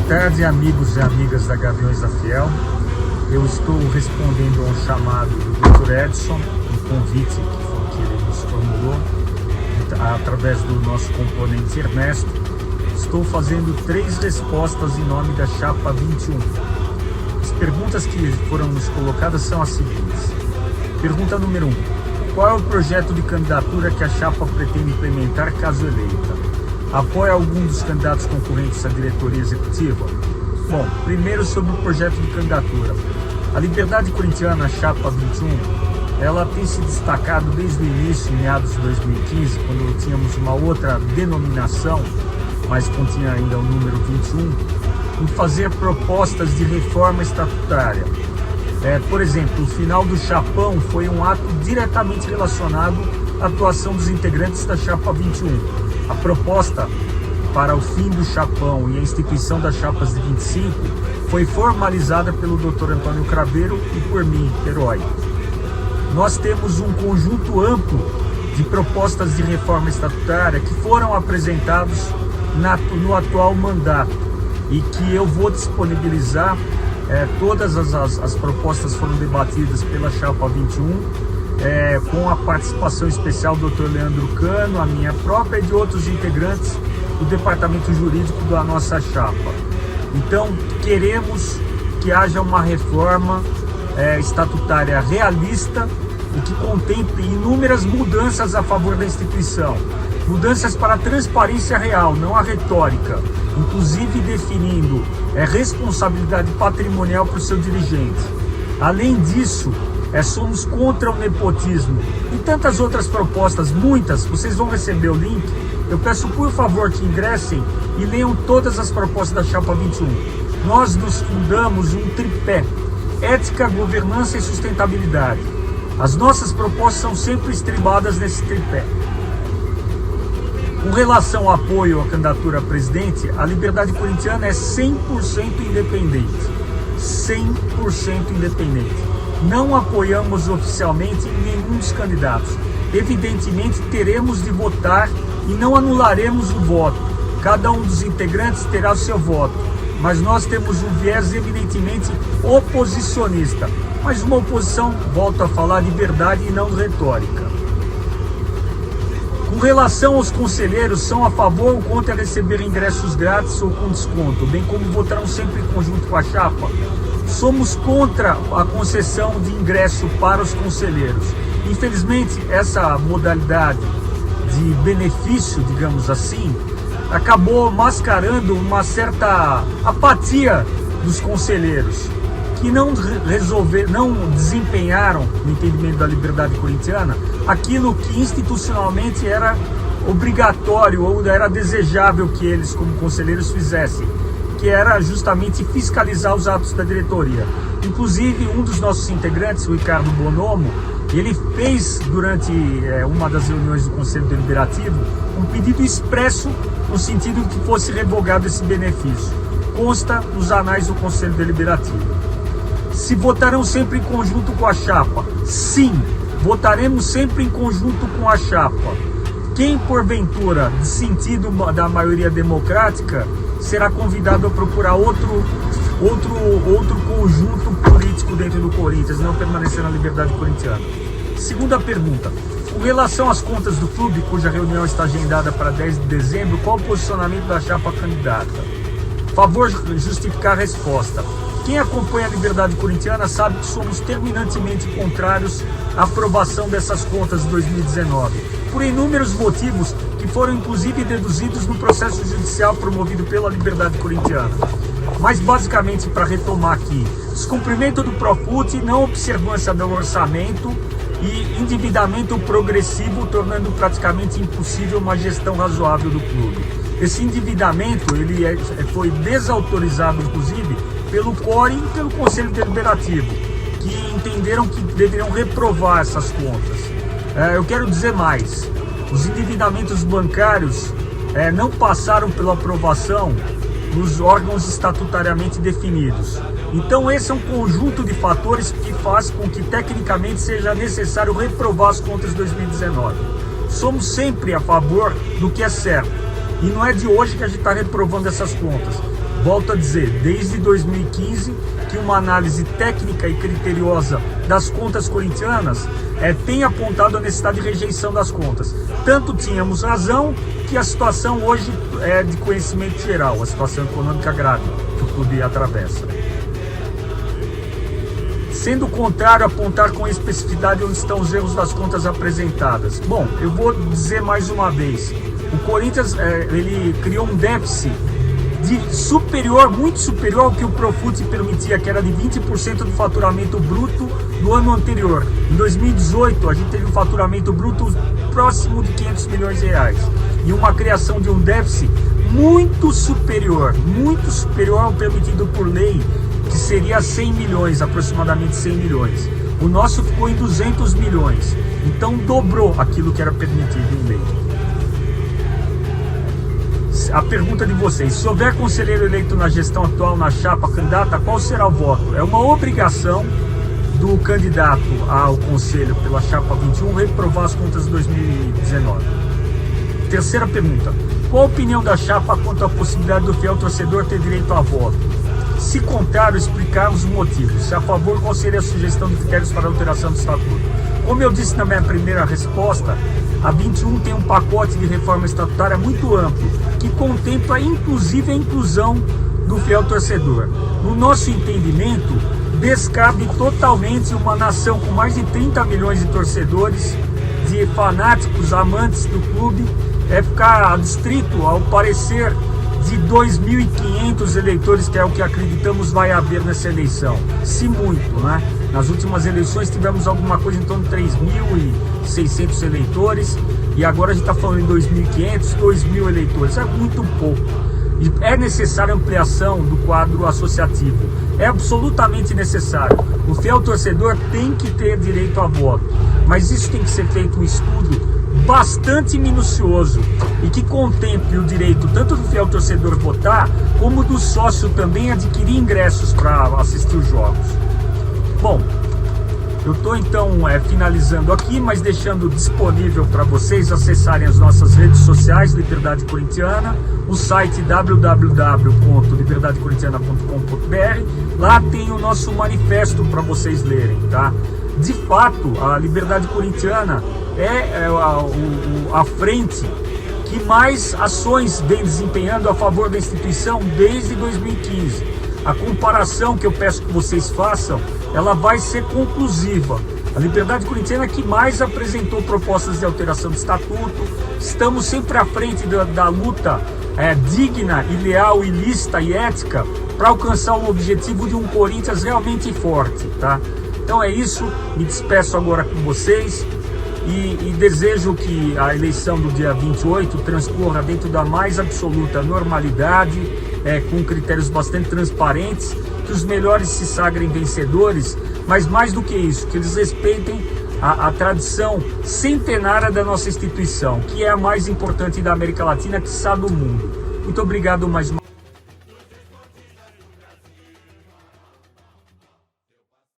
tarde, amigos e amigas da Gaviões da Fiel. Eu estou respondendo a um chamado do Dr. Edson, um convite que ele nos formulou através do nosso componente Ernesto. Estou fazendo 3 respostas em nome da Chapa 21. As perguntas que foram nos colocadas são as seguintes. Pergunta número 1. Qual é o projeto de candidatura que a Chapa pretende implementar caso eleita? Apoia algum dos candidatos concorrentes à diretoria executiva? Bom, primeiro sobre o projeto de candidatura. A Liberdade Corintiana, a Chapa 21, ela tem se destacado desde o início, em meados de 2015, quando tínhamos uma outra denominação, mas continha ainda o número 21, em fazer propostas de reforma estatutária. Por exemplo, o final do Chapão foi um ato diretamente relacionado à atuação dos integrantes da Chapa 21. A proposta para o fim do Chapão e a instituição das Chapas de 25 foi formalizada pelo Dr. Antônio Craveiro e por mim, Herói. Nós temos um conjunto amplo de propostas de reforma estatutária que foram apresentados no atual mandato e que eu vou disponibilizar. Todas as propostas foram debatidas pela Chapa 21, com a participação especial do Dr. Leandro Cano, a minha própria e de outros integrantes do departamento jurídico da nossa chapa. Então, queremos que haja uma reforma estatutária realista e que contemple inúmeras mudanças a favor da instituição. Mudanças para a transparência real, não a retórica, inclusive definindo responsabilidade patrimonial para o seu dirigente. Além disso, somos contra o nepotismo e tantas outras propostas, muitas. Vocês vão receber o link. Eu peço por favor que ingressem e leiam todas as propostas da Chapa 21. Nós nos fundamos um tripé: ética, governança e sustentabilidade. As nossas propostas são sempre estribadas nesse tripé. Com relação ao apoio à candidatura a presidente, a Liberdade Corintiana é 100% independente. 100% independente. Não apoiamos oficialmente nenhum dos candidatos. Evidentemente, teremos de votar e não anularemos o voto. Cada um dos integrantes terá o seu voto. Mas nós temos um viés evidentemente oposicionista. Mas uma oposição, volto a falar, de verdade e não retórica. Com relação aos conselheiros, são a favor ou contra receber ingressos grátis ou com desconto, bem como votarão sempre em conjunto com a chapa? Somos contra a concessão de ingresso para os conselheiros. Infelizmente, essa modalidade de benefício, digamos assim, acabou mascarando uma certa apatia dos conselheiros, que não desempenharam, no entendimento da Liberdade Corintiana, aquilo que institucionalmente era obrigatório ou era desejável que eles, como conselheiros, fizessem, que era justamente fiscalizar os atos da diretoria. Inclusive, um dos nossos integrantes, o Ricardo Bonomo, ele fez, durante uma das reuniões do Conselho Deliberativo, um pedido expresso no sentido de que fosse revogado esse benefício. Consta nos anais do Conselho Deliberativo. Se votarão sempre em conjunto com a chapa? Sim, votaremos sempre em conjunto com a chapa. Quem, porventura, de sentido da maioria democrática, será convidado a procurar outro conjunto político dentro do Corinthians, não permanecer na Liberdade Corintiana. Segunda pergunta. Com relação às contas do clube, cuja reunião está agendada para 10 de dezembro, qual o posicionamento da chapa candidata? Favor justificar a resposta. Quem acompanha a Liberdade Corintiana sabe que somos terminantemente contrários à aprovação dessas contas de 2019, por inúmeros motivos que foram inclusive deduzidos no processo judicial promovido pela Liberdade Corintiana. Mas basicamente, para retomar aqui, descumprimento do Profut, não observância do orçamento e endividamento progressivo, tornando praticamente impossível uma gestão razoável do clube. Esse endividamento ele foi desautorizado, inclusive, pelo CORE e pelo Conselho Deliberativo, que entenderam que deveriam reprovar essas contas. Eu quero dizer mais, os endividamentos bancários não passaram pela aprovação nos órgãos estatutariamente definidos. Então esse é um conjunto de fatores que faz com que tecnicamente seja necessário reprovar as contas de 2019. Somos sempre a favor do que é certo. E não é de hoje que a gente está reprovando essas contas. Volto a dizer, desde 2015, que uma análise técnica e criteriosa das contas corintianas tem apontado a necessidade de rejeição das contas. Tanto tínhamos razão que a situação hoje é de conhecimento geral, a situação econômica grave que o clube atravessa. Sendo o contrário, apontar com especificidade onde estão os erros das contas apresentadas. Bom, eu vou dizer mais uma vez, o Corinthians ele criou um déficit muito superior ao que o Profut permitia, que era de 20% do faturamento bruto do ano anterior. Em 2018, a gente teve um faturamento bruto próximo de 500 milhões de reais e uma criação de um déficit muito superior ao permitido por lei, que seria 100 milhões, aproximadamente 100 milhões. O nosso ficou em 200 milhões, então dobrou aquilo que era permitido em lei. A pergunta de vocês: se houver conselheiro eleito na gestão atual na chapa candidata, qual será o voto? É uma obrigação do candidato ao conselho pela chapa 21 reprovar as contas de 2019. Terceira pergunta: qual a opinião da chapa quanto à possibilidade do fiel torcedor ter direito a voto? Se contrário, explicar os motivos. Se a favor, qual seria a sugestão de critérios para a alteração do estatuto? Como eu disse na minha primeira resposta, a 21 tem um pacote de reforma estatutária muito amplo, que contempla inclusive a inclusão do fiel torcedor. No nosso entendimento, descabe totalmente uma nação com mais de 30 milhões de torcedores, de fanáticos, amantes do clube, ficar adstrito ao parecer de 2.500 eleitores, que é o que acreditamos vai haver nessa eleição, se muito, né? Nas últimas eleições tivemos alguma coisa em torno de 3.600 eleitores, e agora a gente está falando em 2.500, 2.000 eleitores, é muito pouco. E é necessária ampliação do quadro associativo, é absolutamente necessário. O fiel torcedor tem que ter direito a voto, mas isso tem que ser feito um estudo bastante minucioso e que contemple o direito tanto do fiel torcedor votar, como do sócio também adquirir ingressos para assistir os jogos. Bom, eu estou então finalizando aqui, mas deixando disponível para vocês acessarem as nossas redes sociais, Liberdade Corintiana, o site www.liberdadecorintiana.com.br. Lá tem o nosso manifesto para vocês lerem, tá? De fato, a Liberdade Corintiana é a frente que mais ações vem desempenhando a favor da instituição desde 2015. A comparação que eu peço que vocês façam, ela vai ser conclusiva. A Liberdade Corintiana é que mais apresentou propostas de alteração do estatuto. Estamos sempre à frente da luta digna e leal, e lícita e ética para alcançar o objetivo de um Corinthians realmente forte, tá? Então é isso, me despeço agora com vocês e desejo que a eleição do dia 28 transcorra dentro da mais absoluta normalidade, com critérios bastante transparentes, que os melhores se sagrem vencedores, mas mais do que isso, que eles respeitem a tradição centenária da nossa instituição, que é a mais importante da América Latina, quiçá do mundo. Muito obrigado mais uma vez.